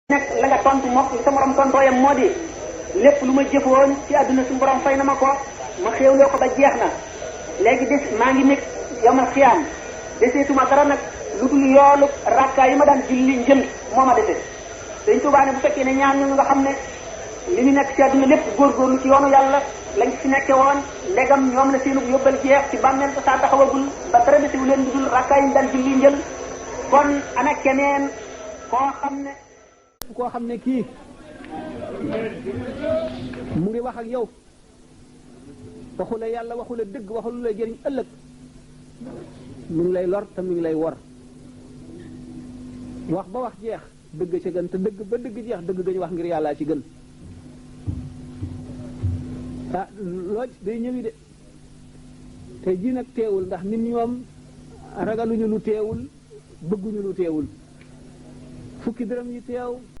nag la nga tontu moom sa morom tontooyam moo di lépp lu ma jëfoon ci àdduna suñu borom fay na ma ko ma xéewloo ko ba jeex na léegi des maa ngi nekk yomal xiyaam deseetuma dara nag lu dul yoolu rakkaa yi ma daan julli njël moo ma dese dañ Tuubaa ne bu fekkee ne ñaan ñu nga xam ne li ñu nekk ci àdduna lépp góorgóorlu ci yoonu yàlla lañ fi nekke woon ndegam ñoom la seenu yóbbal jeex ci bàmmeel ko saa taxawagul ba dara desewu leen lu dul rakkaa yi ñu daan julli njël kon ana keneen koo xam ne kii mu ngi wax ak yow waxu la yàlla waxu la dëgg waxu lu la jëriñ ëllëg mu ngi lay lor te mu ngi lay wor wax ba wax jeex dëgg ci gën te dëgg ba dëgg jeex dëgg gañu wax ngir yàllaa ci gën ah looj day ñëwi de te ji nag teewul ndax nit ñoom ragaluñu lu teewul bëgguñu lu teewul fukki dërëm yi teew